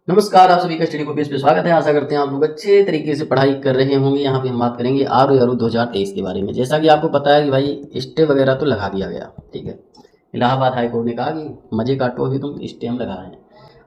नमस्कार, आप सभी का स्टडी कॉपीज पे स्वागत है। आशा करते हैं आप लोग अच्छे तरीके से पढ़ाई कर रहे होंगे। यहाँ पे हम बात करेंगे आरओ 2023 के बारे में। जैसा कि आपको पता है कि भाई स्टे वगैरह तो लगा दिया गया, ठीक है। इलाहाबाद हाई कोर्ट ने कहा कि मजे काटो, अभी तुम स्टे हम लगा रहे हैं।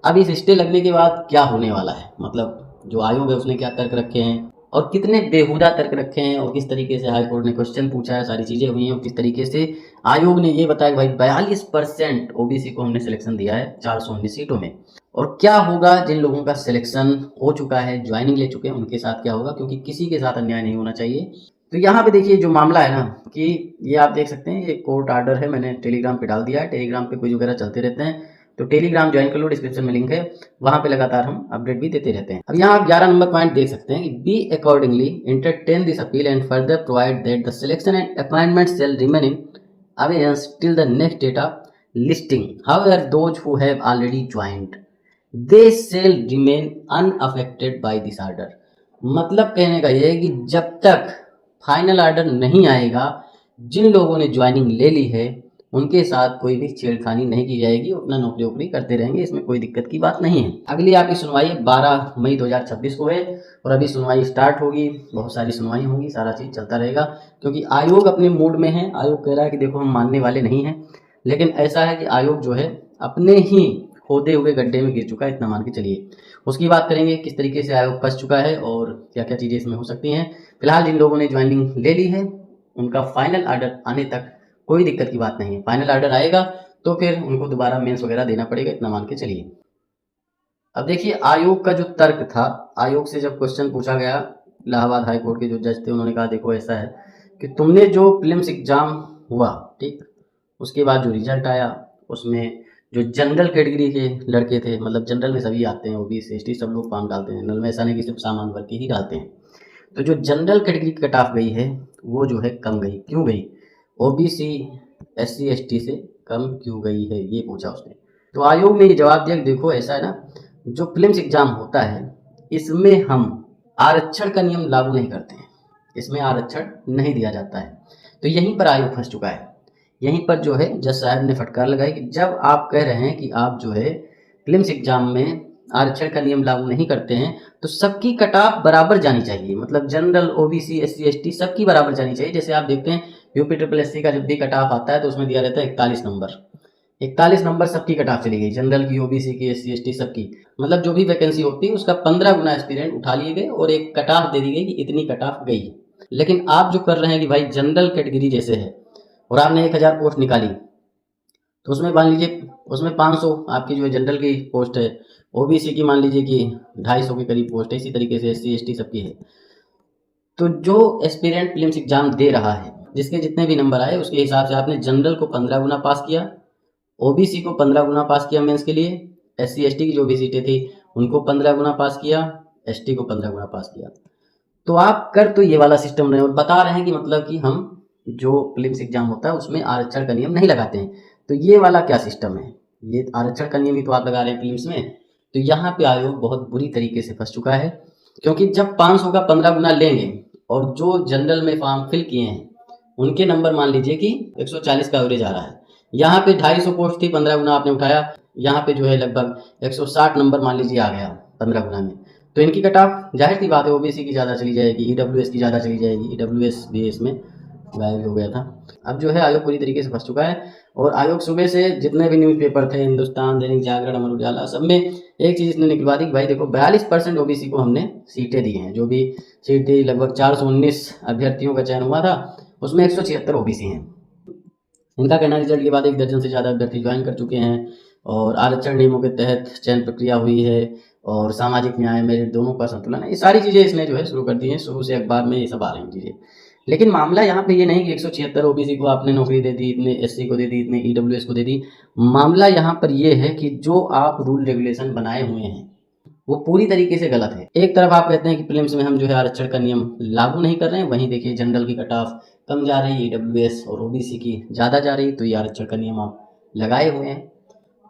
अब इस स्टे लगने के बाद क्या होने वाला है, मतलब जो आयोग है उसने क्या तर्क रखे हैं और कितने बेहुदा तर्क रखे हैं और किस तरीके से हाई कोर्ट ने क्वेश्चन पूछा है, सारी चीज़ें हुई हैं। और किस तरीके से आयोग ने ये बताया कि भाई 42% ओबीसी को हमने सिलेक्शन दिया है 419 सीटों में। और क्या होगा जिन लोगों का सिलेक्शन हो चुका है, ज्वाइनिंग ले चुके हैं, उनके साथ क्या होगा, क्योंकि किसी के साथ अन्याय नहीं होना चाहिए। तो यहाँ पे देखिए जो मामला है ना, कि ये आप देख सकते हैं, ये कोर्ट आर्डर है, मैंने टेलीग्राम पे डाल दिया है। टेलीग्राम पे कुछ वगैरह चलते रहते हैं, तो टेलीग्राम ज्वाइन कर लो, डिस्क्रिप्शन में लिंक है, वहाँ पे लगातार हम अपडेट भी देते रहते हैं। अब यहाँ आप 11 नंबर पॉइंट देख सकते हैं कि be accordingly entertain this appeal and further provide that the selection and appointment shall remain in abeyance till the next data listing. However, those who have already joined, they shall remain unaffected by this order. मतलब कहने का ये है कि जब तक final order नहीं आएगा, जिन लोगों ने ज्वाइनिंग ले ली है उनके साथ कोई भी छेड़खानी नहीं की जाएगी, अपना नौकरी वोकरी करते रहेंगे, इसमें कोई दिक्कत की बात नहीं है। अगली आपकी सुनवाई 12 मई 2026 को है और अभी सुनवाई स्टार्ट होगी, बहुत सारी सुनवाई होंगी, सारा चीज़ चलता रहेगा, क्योंकि आयोग अपने मूड में है। आयोग कह रहा है कि देखो हम मानने वाले नहीं हैं, लेकिन ऐसा है कि आयोग जो है अपने ही खोदे हुए गड्ढे में गिर चुका है, इतना मान के चलिए। उसकी बात करेंगे किस तरीके से आयोग फंस चुका है और क्या क्या चीज़ें इसमें हो सकती हैं। फिलहाल जिन लोगों ने ज्वाइनिंग ले ली है उनका फाइनल ऑर्डर आने तक कोई दिक्कत की बात नहीं है। फाइनल ऑर्डर आएगा तो फिर उनको दोबारा मेंस वगैरह देना पड़ेगा, इतना मान के चलिए। अब देखिए आयोग का जो तर्क था, आयोग से जब क्वेश्चन पूछा गया, इलाहाबाद हाई कोर्ट के जो जज थे उन्होंने कहा देखो ऐसा है कि तुमने जो प्रीलिम्स एग्जाम हुआ, ठीक, उसके बाद जो रिजल्ट आया उसमें जो जनरल कैटेगरी के लड़के थे, मतलब जनरल में सभी आते हैं, ओबीसी एसटी सब लोग फॉर्म डालते हैं, जनरल में ऐसा नहीं कि सिर्फ सामान्य वर्ग के ही डालते हैं। तो जो जनरल कैटेगरी कट ऑफ गई है वो जो है कम गई। क्यों गई? ओबीसी एससी एसटी से कम क्यों गई है, ये पूछा उसने। तो आयोग ने ये जवाब दिया कि देखो ऐसा है ना, जो प्रीलिम्स एग्जाम होता है इसमें हम आरक्षण का नियम लागू नहीं करते हैं, इसमें आरक्षण नहीं दिया जाता है। तो यहीं पर आयोग फंस चुका है। यहीं पर जो है जज साहब ने फटकार लगाई कि जब आप कह रहे हैं कि आप जो है प्रीलिम्स एग्जाम में आरक्षण का नियम लागू नहीं करते हैं, तो सबकी कट ऑफ बराबर जानी चाहिए, मतलब जनरल ओबीसी एससी एसटी सबकी बराबर जानी चाहिए। जैसे आप देखते हैं यूपी ट्रिपल एससी का जब भी कट ऑफ आता है तो उसमें दिया रहता है 41 नंबर। 41 नंबर सबकी कट ऑफ चली गई, जनरल की, ओबीसी की, एससी एसटी सबकी। मतलब जो भी वैकेंसी होती है उसका 15 गुना एस्पिरेंट उठा लिए गए और एक कट ऑफ दे दी गई कि इतनी कट ऑफ गई। लेकिन आप जो कर रहे हैं कि भाई जनरल कैटेगरी जैसे है और आपने 1000 पोस्ट निकाली, तो उसमें मान लीजिए उसमें 500 आपकी जो है जनरल की पोस्ट है, ओबीसी की मान लीजिए कि 250 के करीब पोस्ट है, इसी तरीके से एससी एसटी सबकी है। तो जो एस्पिरेंट प्रीलिम्स एग्जाम दे रहा है, जिसके जितने भी नंबर आए उसके हिसाब से आपने जनरल को 15 गुना पास किया, ओबीसी को 15 गुना पास किया मेंस के लिए, एससी एसटी की जो भी सीटें थी उनको 15 गुना पास किया, एसटी को 15 गुना पास किया। तो आप कर तो ये वाला सिस्टम रहे और बता रहे हैं कि मतलब कि हम जो प्रीलिम्स एग्जाम होता है उसमें आरक्षण का नियम नहीं लगाते हैं। तो ये वाला क्या सिस्टम है? ये आरक्षण का नियम ही तो आप लगा रहे हैं प्रीलिम्स में। तो यहाँ पे आयोग बहुत बुरी तरीके से फंस चुका है, क्योंकि जब 500 का 15 गुना लेंगे और जो जनरल में फॉर्म फिल किए हैं उनके नंबर मान लीजिए कि 140 का एवरेज आ रहा है, यहाँ पे 250 पोस्ट थी, 15 गुना आपने उठाया, यहाँ पे जो है लगभग 160 नंबर मान लीजिए आ गया 15 गुना में। तो इनकी कट ऑफ जाहिर सी बात है ओबीसी की ज़्यादा चली जाएगी, ईडब्ल्यूएस की ज़्यादा चली जाएगी। ईडब्ल्यूएस भी इसमें गायब हो गया था। अब जो है आयोग पूरी तरीके से फंस चुका है और आयोग सुबह से जितने भी न्यूज़पेपर थे, हिंदुस्तान, दैनिक जागरण, अमर उजाला, सब में एक चीज़ इसने निकलवा दी कि भाई देखो 42% ओबीसी को हमने सीटें दी हैं। जो भी सीट थी लगभग 419 अभ्यर्थियों का चयन हुआ था, उसमें 176 ओबीसी हैं। इनका कहना रिजल्ट के बाद 1 दर्जन से ज़्यादा अभ्यर्थी ज्वाइन कर चुके हैं और आरक्षण नियमों के तहत चयन प्रक्रिया हुई है और सामाजिक न्याय मेरिट दोनों का संतुलन है। ये सारी चीज़ें इसने जो है शुरू कर दी हैं, शुरू से अखबार में ये सब आ रही हैं चीज़ें। लेकिन मामला यहाँ पे ये नहीं कि 176 ओबीसी को आपने नौकरी दे दी, इतने एससी को दे दी, इतने ईडब्ल्यूएस को दे दी। मामला यहाँ पर ये है कि जो आप रूल रेगुलेशन बनाए हुए हैं वो पूरी तरीके से गलत है। एक तरफ आप कहते हैं कि प्रीलिम्स में हम जो है आरक्षण का नियम लागू नहीं कर रहे हैं, वहीं देखिए जनरल की कट ऑफ कम जा रही है, ईडब्ल्यूएस और ओबीसी की ज़्यादा जा रही है, तो ये आरक्षण का नियम आप लगाए हुए हैं।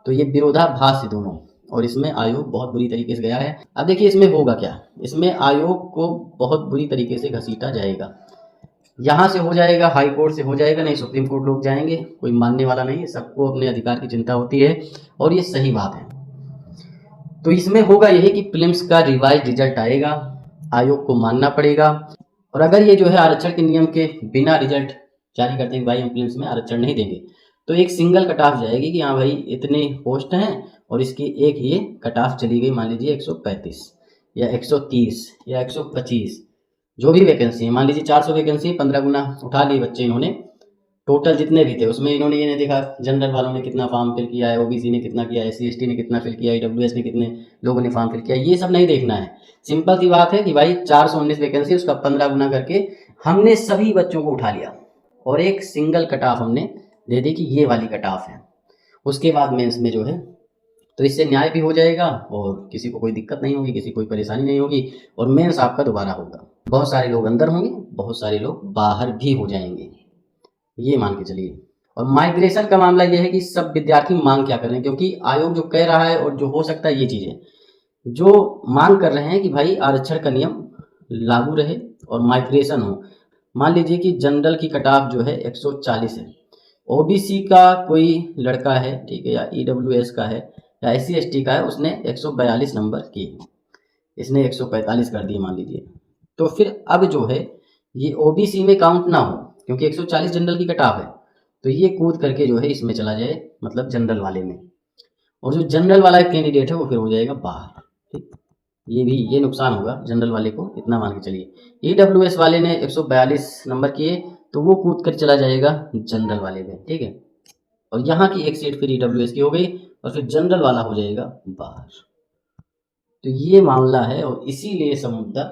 तो ये विरोधाभास है दोनों, और इसमें आयोग बहुत बुरी तरीके से गया है। अब देखिए इसमें होगा क्या, इसमें आयोग को बहुत बुरी तरीके से घसीटा जाएगा। यहाँ से हो जाएगा, हाई कोर्ट से हो जाएगा, नहीं सुप्रीम कोर्ट लोग जाएंगे, कोई मानने वाला नहीं है। सबको अपने अधिकार की चिंता होती है और ये सही बात है। तो इसमें होगा यही कि प्रीलिम्स का रिवाइज रिजल्ट आएगा, आयोग को मानना पड़ेगा। और अगर ये जो है आरक्षण के नियम के बिना रिजल्ट जारी करते हैं भाई हम प्रीलिम्स में आरक्षण नहीं देंगे, तो एक सिंगल कट ऑफ जाएगी कि हाँ भाई इतने पोस्ट हैं और इसकी एक ये कट ऑफ चली गई, मान लीजिए 135 या 130 या 125, जो भी वैकेंसी है, मान लीजिए 400 वैकेंसी, 15 गुना उठा लिए बच्चे इन्होंने, टोटल जितने भी थे उसमें इन्होंने ये नहीं देखा जनरल वालों ने कितना फॉर्म फिल किया है, ओबीसी ने कितना किया है, एससी एसटी ने कितना फिल किया है, ईडब्ल्यूएस ने कितने लोगों ने फॉर्म फिल किया, ये सब नहीं देखना है। सिंपल सी बात है कि भाई 419 वैकेंसी, उसका 15 गुना करके हमने सभी बच्चों को उठा लिया और एक सिंगल कट ऑफ हमने दे दी कि ये वाली कट ऑफ है। उसके बाद मेंस में जो है तो इससे न्याय भी हो जाएगा और किसी को कोई दिक्कत नहीं होगी, किसी को कोई परेशानी नहीं होगी और मेंस आपका दोबारा होगा। बहुत सारे लोग अंदर होंगे, बहुत सारे लोग बाहर भी हो जाएंगे, ये मान के चलिए। और माइग्रेशन का मामला ये है कि सब विद्यार्थी मांग क्या कर रहे हैं, क्योंकि आयोग जो कह रहा है और जो हो सकता है ये चीज़ें जो मांग कर रहे हैं कि भाई आरक्षण का नियम लागू रहे और माइग्रेशन हो। मान लीजिए कि जनरल की कट ऑफ जो है 140 है, ओबीसी का कोई लड़का है, ठीक है, या ईडब्ल्यूएस का है या एससी एसटी का है, उसने 142 नंबर किए, इसने 145 कर दिए मान लीजिए, तो फिर अब जो है ये ओबीसी में काउंट ना हो क्योंकि 140 जनरल की कट ऑफ है, तो ये कूद करके जो है इसमें चला जाए, मतलब जनरल वाले में, और जो जनरल वाला कैंडिडेट है वो फिर हो जाएगा बाहर। ठीक, ये नुकसान होगा जनरल वाले को, इतना मान के चलिए। ईडब्ल्यूएस वाले ने 142 नंबर किए तो वो कूद कर चला जाएगा जनरल वाले में, ठीक है, और यहाँ की एक सीट फिर ईडब्ल्यूएस की हो गई और फिर जनरल वाला हो जाएगा बाहर। तो ये मामला है और इसीलिए सब मुद्दा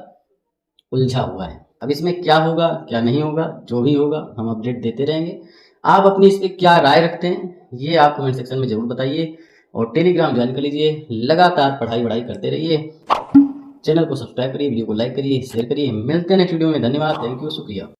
उलझा हुआ है। अब इसमें क्या होगा क्या नहीं होगा, जो भी होगा हम अपडेट देते रहेंगे। आप अपनी इस पर क्या राय रखते हैं ये आप कमेंट सेक्शन में जरूर बताइए और टेलीग्राम ज्वाइन कर लीजिए। लगातार पढ़ाई करते रहिए। चैनल को सब्सक्राइब करिए, वीडियो को लाइक करिए, शेयर करिए। मिलते हैं नेक्स्ट वीडियो में। धन्यवाद, थैंक यू, शुक्रिया।